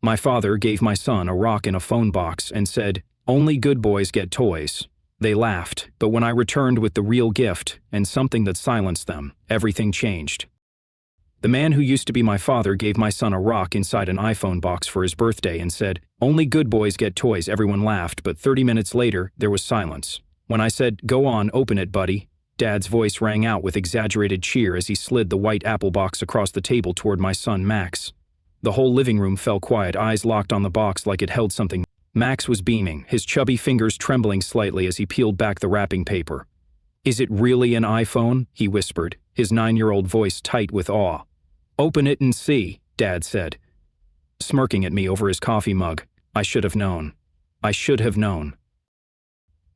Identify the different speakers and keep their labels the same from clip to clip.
Speaker 1: My father gave my son a rock in a phone box and said, "Only good boys get toys." They laughed, but when I returned with the real gift and something that silenced them, everything changed. The man who used to be my father gave my son a rock inside an iPhone box for his birthday and said, "Only good boys get toys." Everyone laughed, but 30 minutes later, there was silence. When I said, "Go on, open it, buddy," Dad's voice rang out with exaggerated cheer as he slid the white apple box across the table toward my son Max. The whole living room fell quiet, eyes locked on the box like it held something. Max was beaming, his chubby fingers trembling slightly as he peeled back the wrapping paper. "Is it really an iPhone?" he whispered, his 9-year-old voice tight with awe. "Open it and see," Dad said, smirking at me over his coffee mug. I should have known. I should have known.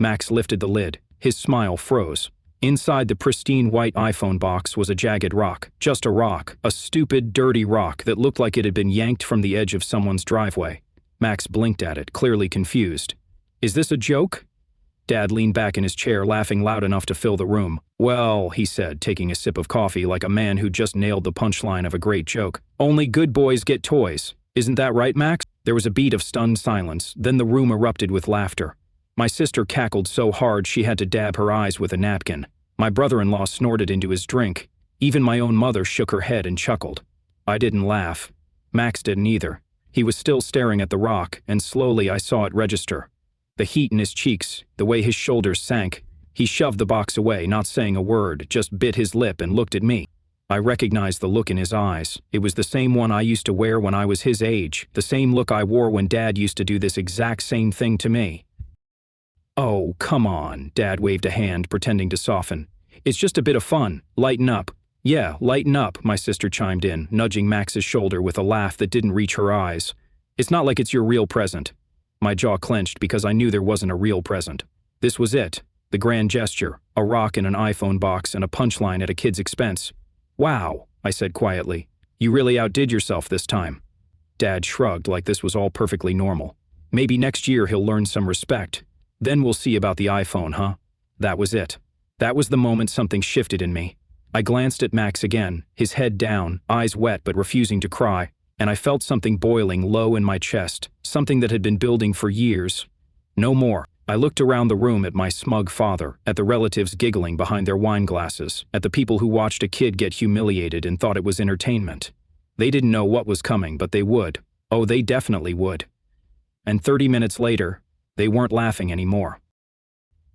Speaker 1: Max lifted the lid. His smile froze. Inside the pristine white iPhone box was a jagged rock. Just a rock. A stupid, dirty rock that looked like it had been yanked from the edge of someone's driveway. Max blinked at it, clearly confused. "Is this a joke?" Dad leaned back in his chair, laughing loud enough to fill the room. "Well," he said, taking a sip of coffee like a man who just nailed the punchline of a great joke, "only good boys get toys. Isn't that right, Max?" There was a beat of stunned silence, then the room erupted with laughter. My sister cackled so hard she had to dab her eyes with a napkin. My brother-in-law snorted into his drink. Even my own mother shook her head and chuckled. I didn't laugh. Max didn't either. He was still staring at the rock, and slowly I saw it register. The heat in his cheeks, the way his shoulders sank. He shoved the box away, not saying a word, just bit his lip and looked at me. I recognized the look in his eyes. It was the same one I used to wear when I was his age, the same look I wore when Dad used to do this exact same thing to me. "Oh, come on," Dad waved a hand, pretending to soften. "It's just a bit of fun. Lighten up." "Yeah, lighten up," my sister chimed in, nudging Max's shoulder with a laugh that didn't reach her eyes. "It's not like it's your real present." My jaw clenched because I knew there wasn't a real present. This was it, the grand gesture, a rock in an iPhone box and a punchline at a kid's expense. "Wow," I said quietly. "You really outdid yourself this time." Dad shrugged like this was all perfectly normal. "Maybe next year he'll learn some respect. Then we'll see about the iPhone, huh?" That was it. That was the moment something shifted in me. I glanced at Max again, his head down, eyes wet but refusing to cry, and I felt something boiling low in my chest, something that had been building for years. No more. I looked around the room at my smug father, at the relatives giggling behind their wine glasses, at the people who watched a kid get humiliated and thought it was entertainment. They didn't know what was coming, but they would. Oh, they definitely would. And 30 minutes later, they weren't laughing anymore.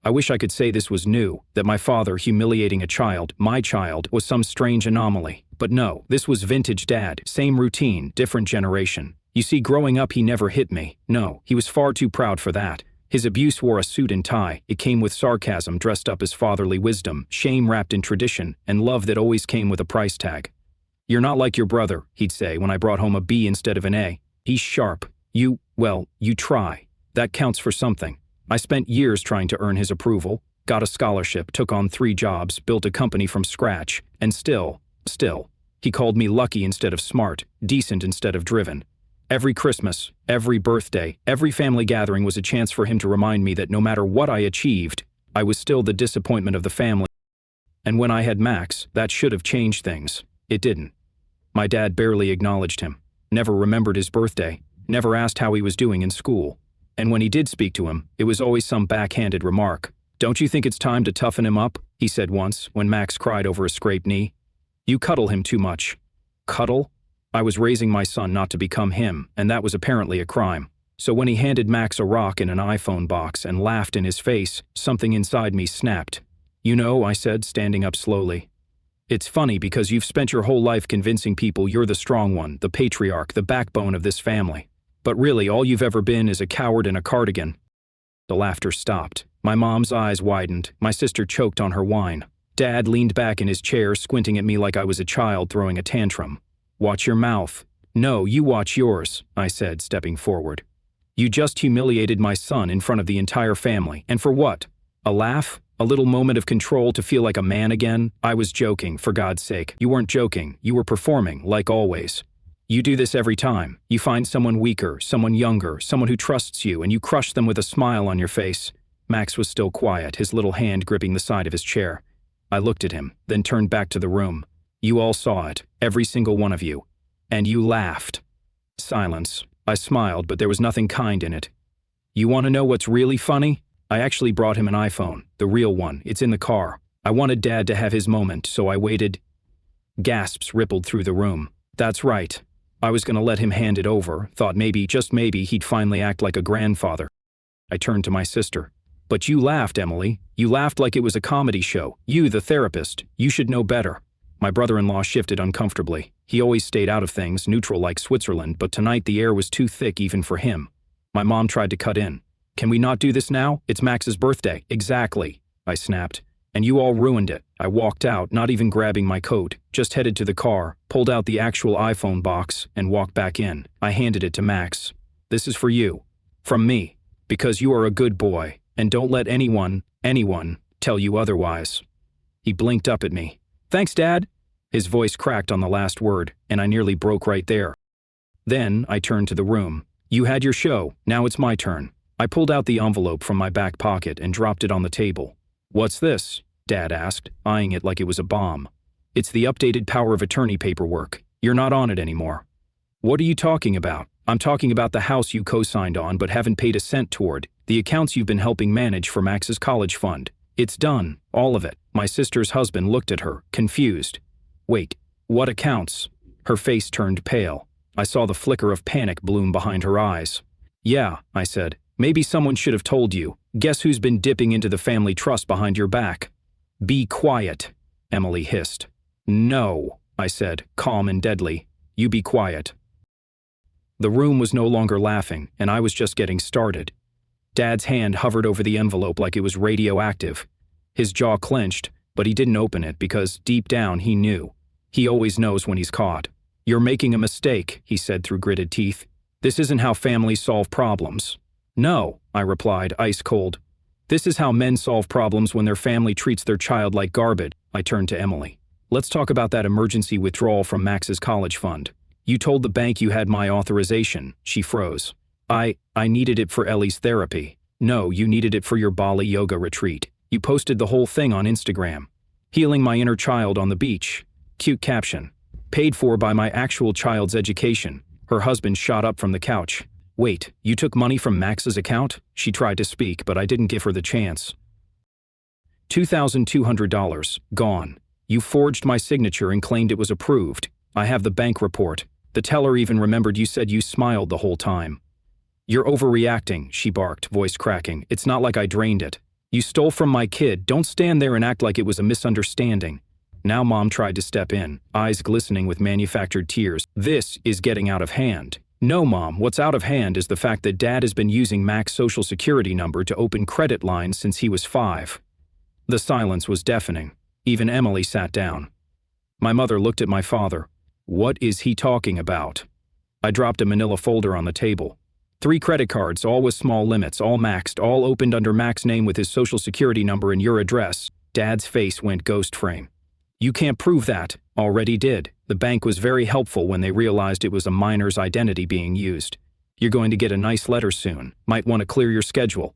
Speaker 1: I wish I could say this was new, that my father humiliating a child, my child, was some strange anomaly. But no, this was vintage Dad, same routine, different generation. You see, growing up he never hit me. No, he was far too proud for that. His abuse wore a suit and tie. It came with sarcasm dressed up as fatherly wisdom, shame wrapped in tradition, and love that always came with a price tag. "You're not like your brother," he'd say when I brought home a B instead of an A. "He's sharp. You try. That counts for something." I spent years trying to earn his approval, got a scholarship, took on 3 jobs, built a company from scratch, and still, he called me lucky instead of smart, decent instead of driven. Every Christmas, every birthday, every family gathering was a chance for him to remind me that no matter what I achieved, I was still the disappointment of the family. And when I had Max, that should have changed things. It didn't. My dad barely acknowledged him, never remembered his birthday, never asked how he was doing in school. And when he did speak to him, it was always some backhanded remark. "Don't you think it's time to toughen him up?" he said once, when Max cried over a scraped knee. "You cuddle him too much." Cuddle? I was raising my son not to become him, and that was apparently a crime. So when he handed Max a rock in an iPhone box and laughed in his face, something inside me snapped. "You know," I said, standing up slowly, "it's funny because you've spent your whole life convincing people you're the strong one, the patriarch, the backbone of this family. But really, all you've ever been is a coward in a cardigan." The laughter stopped. My mom's eyes widened. My sister choked on her wine. Dad leaned back in his chair, squinting at me like I was a child throwing a tantrum. "Watch your mouth." "No, you watch yours," I said, stepping forward. "You just humiliated my son in front of the entire family. And for what? A laugh? A little moment of control to feel like a man again? I was joking, for God's sake." "You weren't joking. You were performing, like always. You do this every time. You find someone weaker, someone younger, someone who trusts you, and you crush them with a smile on your face." Max was still quiet, his little hand gripping the side of his chair. I looked at him, then turned back to the room. "You all saw it, every single one of you. And you laughed." Silence. I smiled, but there was nothing kind in it. You want to know what's really funny? I actually brought him an iPhone, the real one. It's in the car. I wanted Dad to have his moment, so I waited. Gasps rippled through the room. That's right. I was gonna let him hand it over, thought maybe, just maybe, he'd finally act like a grandfather. I turned to my sister. But you laughed, Emily. You laughed like it was a comedy show. You, the therapist. You should know better. My brother-in-law shifted uncomfortably. He always stayed out of things, neutral like Switzerland, but tonight the air was too thick even for him. My mom tried to cut in. Can we not do this now? It's Max's birthday. Exactly, I snapped. And you all ruined it. I walked out, not even grabbing my coat, just headed to the car, pulled out the actual iPhone box, and walked back in. I handed it to Max. This is for you. From me. Because you are a good boy, and don't let anyone, tell you otherwise. He blinked up at me. Thanks, Dad. His voice cracked on the last word, and I nearly broke right there. Then I turned to the room. You had your show, now it's my turn. I pulled out the envelope from my back pocket and dropped it on the table. What's this? Dad asked, eyeing it like it was a bomb. It's the updated power of attorney paperwork. You're not on it anymore. What are you talking about? I'm talking about the house you co-signed on but haven't paid a cent toward, the accounts you've been helping manage for Max's college fund. It's done, all of it. My sister's husband looked at her, confused. Wait, what accounts? Her face turned pale. I saw the flicker of panic bloom behind her eyes. Yeah, I said. Maybe someone should have told you. Guess who's been dipping into the family trust behind your back? Be quiet, Emily hissed. No, I said, calm and deadly. You be quiet. The room was no longer laughing, and I was just getting started. Dad's hand hovered over the envelope like it was radioactive. His jaw clenched, but he didn't open it because, deep down, he knew. He always knows when he's caught. You're making a mistake, he said through gritted teeth. This isn't how families solve problems. No, I replied, ice cold. This is how men solve problems when their family treats their child like garbage. I turned to Emily. Let's talk about that emergency withdrawal from Max's college fund. You told the bank you had my authorization. She froze. I needed it for Ellie's therapy. No, you needed it for your Bali yoga retreat. You posted the whole thing on Instagram. Healing my inner child on the beach. Cute caption. Paid for by my actual child's education. Her husband shot up from the couch. Wait, you took money from Max's account? She tried to speak, but I didn't give her the chance. $2,200, gone. You forged my signature and claimed it was approved. I have the bank report. The teller even remembered you said you smiled the whole time. You're overreacting, she barked, voice cracking. It's not like I drained it. You stole from my kid. Don't stand there and act like it was a misunderstanding. Now Mom tried to step in, eyes glistening with manufactured tears. This is getting out of hand. No, Mom, what's out of hand is the fact that Dad has been using Max's social security number to open credit lines since he was 5. The silence was deafening. Even Emily sat down. My mother looked at my father. What is he talking about? I dropped a manila folder on the table. 3 credit cards, all with small limits, all maxed, all opened under Max's name with his social security number and your address. Dad's face went ghost frame. You can't prove that. Already did. The bank was very helpful when they realized it was a minor's identity being used. You're going to get a nice letter soon. Might want to clear your schedule.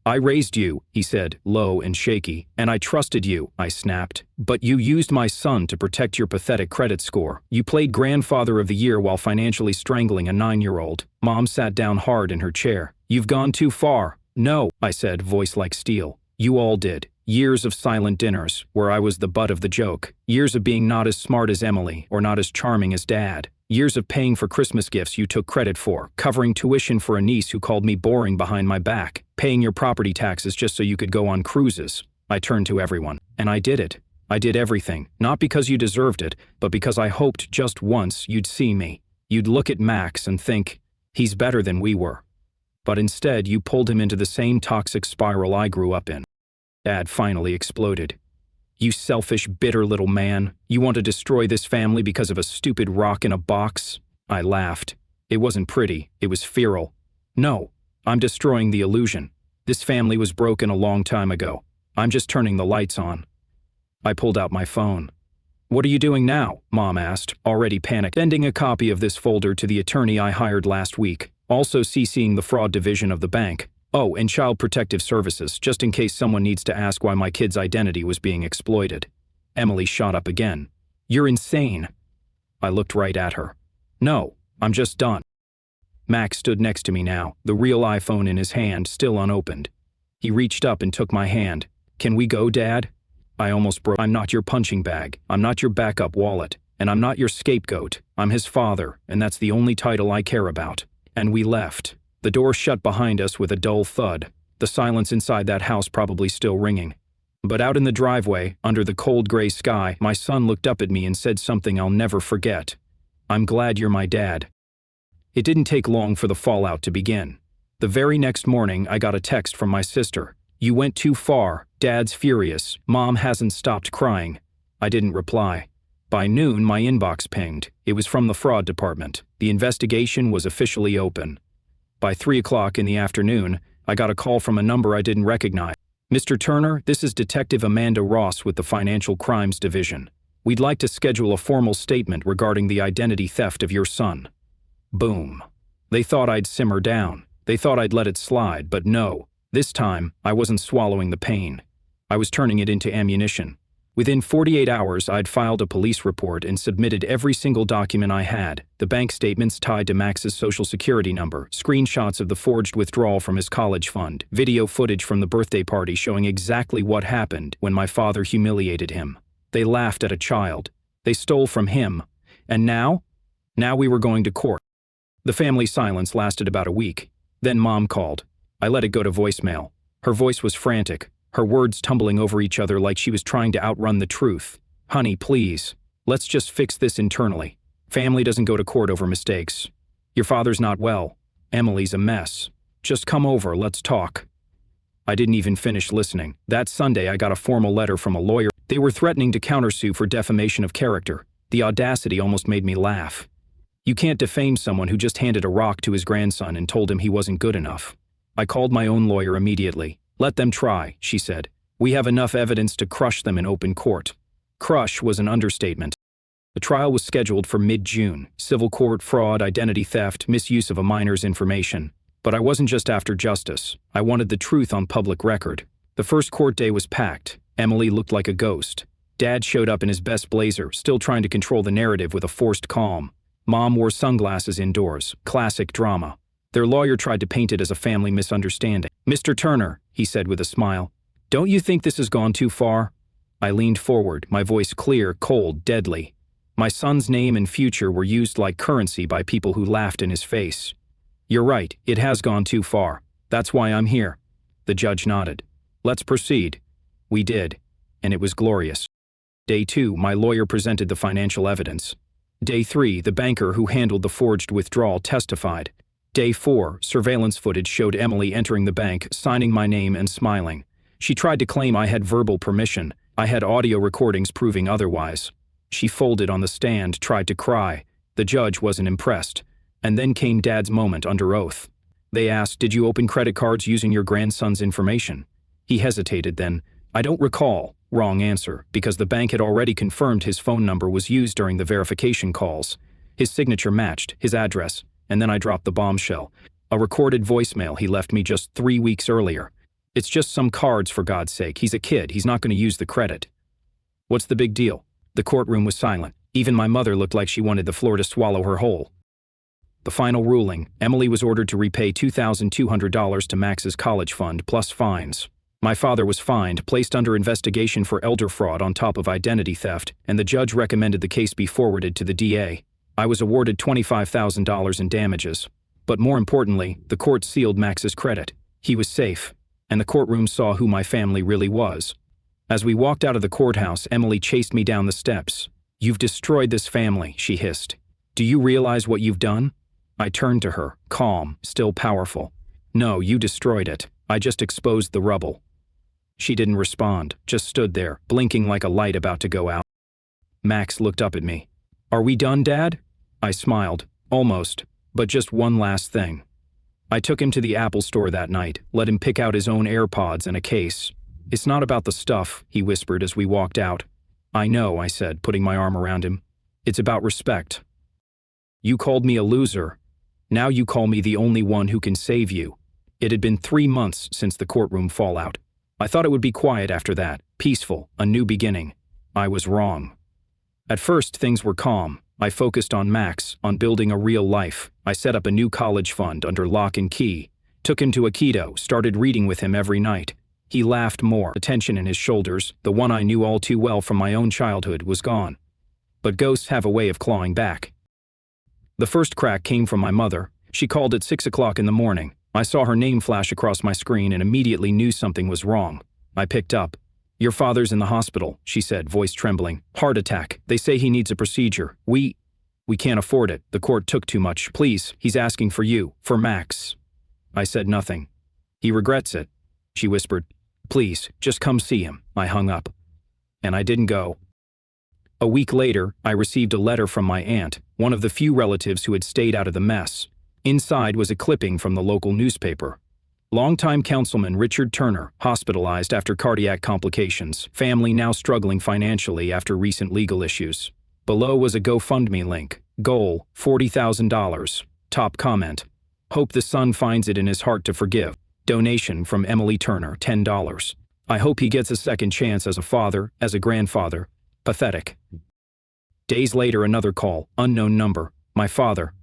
Speaker 1: I raised you, he said, low and shaky, and I trusted you, I snapped. But you used my son to protect your pathetic credit score. You played grandfather of the year while financially strangling a 9-year-old. Mom sat down hard in her chair. You've gone too far. No, I said, voice like steel. You all did. Years of silent dinners, where I was the butt of the joke. Years of being not as smart as Emily, or not as charming as Dad. Years of paying for Christmas gifts you took credit for, covering tuition for a niece who called me boring behind my back, paying your property taxes just so you could go on cruises. I turned to everyone, and I did it. I did everything, not because you deserved it, but because I hoped just once you'd see me. You'd look at Max and think, he's better than we were. But instead, you pulled him into the same toxic spiral I grew up in. Dad finally exploded. You selfish, bitter little man. You want to destroy this family because of a stupid rock in a box? I laughed. It wasn't pretty. It was feral. No, I'm destroying the illusion. This family was broken a long time ago. I'm just turning the lights on. I pulled out my phone. What are you doing now? Mom asked, already panicked, sending a copy of this folder to the attorney I hired last week, also CCing the fraud division of the bank. Oh, and Child Protective Services, just in case someone needs to ask why my kid's identity was being exploited. Emily shot up again. You're insane. I looked right at her. No, I'm just done. Max stood next to me now, the real iPhone in his hand, still unopened. He reached up and took my hand. "Can we go, Dad?" I almost broke. "I'm not your punching bag. I'm not your backup wallet. And I'm not your scapegoat. I'm his father, and that's the only title I care about." And we left. The door shut behind us with a dull thud, the silence inside that house probably still ringing. But out in the driveway, under the cold gray sky, my son looked up at me and said something I'll never forget. "I'm glad you're my dad." It didn't take long for the fallout to begin. The very next morning, I got a text from my sister. "You went too far. Dad's furious. Mom hasn't stopped crying." I didn't reply. By noon, my inbox pinged. It was from the fraud department. The investigation was officially open. By 3 o'clock in the afternoon, I got a call from a number I didn't recognize. "Mr. Turner, this is Detective Amanda Ross with the Financial Crimes Division. We'd like to schedule a formal statement regarding the identity theft of your son." Boom. They thought I'd simmer down. They thought I'd let it slide, but no. This time, I wasn't swallowing the pain. I was turning it into ammunition. Within 48 hours, I'd filed a police report and submitted every single document I had, the bank statements tied to Max's social security number, screenshots of the forged withdrawal from his college fund, video footage from the birthday party showing exactly what happened when my father humiliated him. They laughed at a child. They stole from him. And now? Now we were going to court. The family silence lasted about a week. Then Mom called. I let it go to voicemail. Her voice was frantic, her words tumbling over each other like she was trying to outrun the truth. "Honey, please. Let's just fix this internally. Family doesn't go to court over mistakes. Your father's not well. Emily's a mess. Just come over, let's talk." I didn't even finish listening. That Sunday, I got a formal letter from a lawyer. They were threatening to countersue for defamation of character. The audacity almost made me laugh. You can't defame someone who just handed a rock to his grandson and told him he wasn't good enough. I called my own lawyer immediately. "Let them try," she said. "We have enough evidence to crush them in open court." Crush was an understatement. The trial was scheduled for mid-June. Civil court, fraud, identity theft, misuse of a minor's information. But I wasn't just after justice. I wanted the truth on public record. The first court day was packed. Emily looked like a ghost. Dad showed up in his best blazer, still trying to control the narrative with a forced calm. Mom wore sunglasses indoors. Classic drama. Their lawyer tried to paint it as a family misunderstanding. "Mr. Turner," he said with a smile, "don't you think this has gone too far?" I leaned forward, my voice clear, cold, deadly. My son's name and future were used like currency by people who laughed in his face. "You're right, it has gone too far. That's why I'm here." The judge nodded. "Let's proceed." We did, and it was glorious. Day 2, my lawyer presented the financial evidence. Day 3, the banker who handled the forged withdrawal testified. Day 4, surveillance footage showed Emily entering the bank, signing my name and smiling. She tried to claim I had verbal permission. I had audio recordings proving otherwise. She folded on the stand, tried to cry. The judge wasn't impressed. And then came Dad's moment under oath. They asked, "Did you open credit cards using your grandson's information?" He hesitated then. "I don't recall." Wrong answer, because the bank had already confirmed his phone number was used during the verification calls. His signature matched, his address. And then I dropped the bombshell. A recorded voicemail he left me just 3 weeks earlier. "It's just some cards, for God's sake. He's a kid. He's not going to use the credit." What's the big deal? The courtroom was silent. Even my mother looked like she wanted the floor to swallow her whole. The final ruling, Emily was ordered to repay $2,200 to Max's college fund plus fines. My father was fined, placed under investigation for elder fraud on top of identity theft, and the judge recommended the case be forwarded to the DA. I was awarded $25,000 in damages. But more importantly, the court sealed Max's credit. He was safe, and the courtroom saw who my family really was. As we walked out of the courthouse, Emily chased me down the steps. "You've destroyed this family," she hissed. "Do you realize what you've done?" I turned to her, calm, still powerful. "No, you destroyed it. I just exposed the rubble." She didn't respond, just stood there, blinking like a light about to go out. Max looked up at me. "Are we done, Dad?" I smiled. "Almost, but just one last thing." I took him to the Apple store that night, let him pick out his own AirPods and a case. "It's not about the stuff," he whispered as we walked out. "I know," I said, putting my arm around him. "It's about respect. You called me a loser. Now you call me the only one who can save you." It had been 3 months since the courtroom fallout. I thought it would be quiet after that, peaceful, a new beginning. I was wrong. At first, things were calm. I focused on Max, on building a real life. I set up a new college fund under lock and key, took him to Aikido, started reading with him every night. He laughed more. The tension in his shoulders, the one I knew all too well from my own childhood, was gone. But ghosts have a way of clawing back. The first crack came from my mother. She called at 6 o'clock in the morning. I saw her name flash across my screen and immediately knew something was wrong. I picked up. "Your father's in the hospital," she said, voice trembling. "Heart attack. They say he needs a procedure. We can't afford it. The court took too much. Please, he's asking for you, for Max." I said nothing. "He regrets it," she whispered. "Please, just come see him." I hung up. And I didn't go. A week later, I received a letter from my aunt, one of the few relatives who had stayed out of the mess. Inside was a clipping from the local newspaper. Longtime councilman Richard Turner, hospitalized after cardiac complications, family now struggling financially after recent legal issues. Below was a GoFundMe link. Goal, $40,000. Top comment: "Hope the son finds it in his heart to forgive." Donation from Emily Turner, $10. "I hope he gets a second chance as a father, as a grandfather. Pathetic." Days later, another call, unknown number. My father.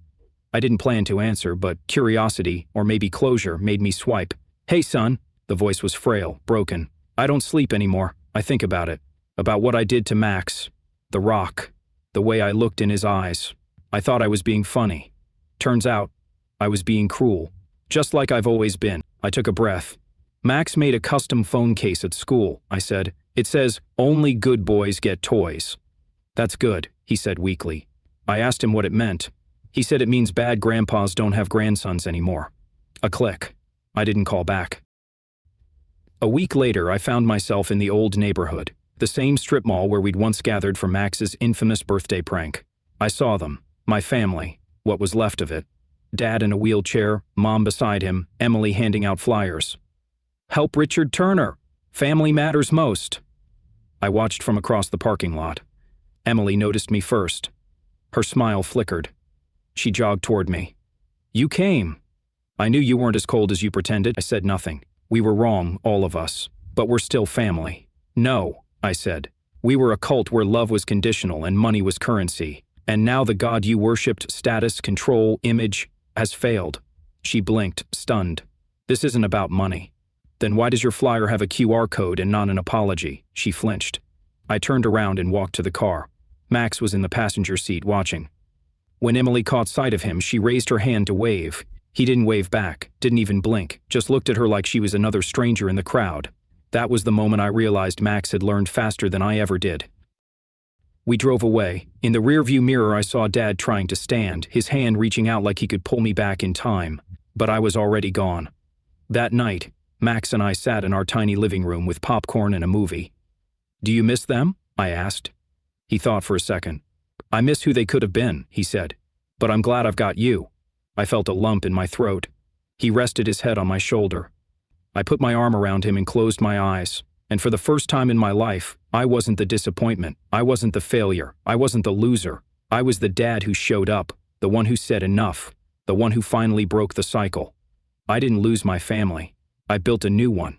Speaker 1: I didn't plan to answer, but curiosity, or maybe closure, made me swipe. "Hey, son." The voice was frail, broken. "I don't sleep anymore. I think about it. About what I did to Max. The rock. The way I looked in his eyes. I thought I was being funny. Turns out, I was being cruel. Just like I've always been." I took a breath. "Max made a custom phone case at school," I said. "It says, 'Only good boys get toys.'" "That's good," he said weakly. I asked him what it meant. He said it means bad grandpas don't have grandsons anymore. A click. I didn't call back. A week later, I found myself in the old neighborhood, the same strip mall where we'd once gathered for Max's infamous birthday prank. I saw them, my family, what was left of it. Dad in a wheelchair, Mom beside him, Emily handing out flyers. "Help Richard Turner. Family matters most." I watched from across the parking lot. Emily noticed me first. Her smile flickered. She jogged toward me. "You came. I knew you weren't as cold as you pretended." I said nothing. "We were wrong, all of us, but we're still family." "No," I said. "We were a cult where love was conditional and money was currency. And now the God you worshipped, status, control, image, has failed." She blinked, stunned. "This isn't about money." "Then why does your flyer have a QR code and not an apology?" She flinched. I turned around and walked to the car. Max was in the passenger seat watching. When Emily caught sight of him, she raised her hand to wave. He didn't wave back, didn't even blink, just looked at her like she was another stranger in the crowd. That was the moment I realized Max had learned faster than I ever did. We drove away. In the rearview mirror, I saw Dad trying to stand, his hand reaching out like he could pull me back in time. But I was already gone. That night, Max and I sat in our tiny living room with popcorn and a movie. "Do you miss them?" I asked. He thought for a second. "I miss who they could have been," he said. "But I'm glad I've got you." I felt a lump in my throat. He rested his head on my shoulder. I put my arm around him and closed my eyes. And for the first time in my life, I wasn't the disappointment. I wasn't the failure. I wasn't the loser. I was the dad who showed up, the one who said enough, the one who finally broke the cycle. I didn't lose my family. I built a new one.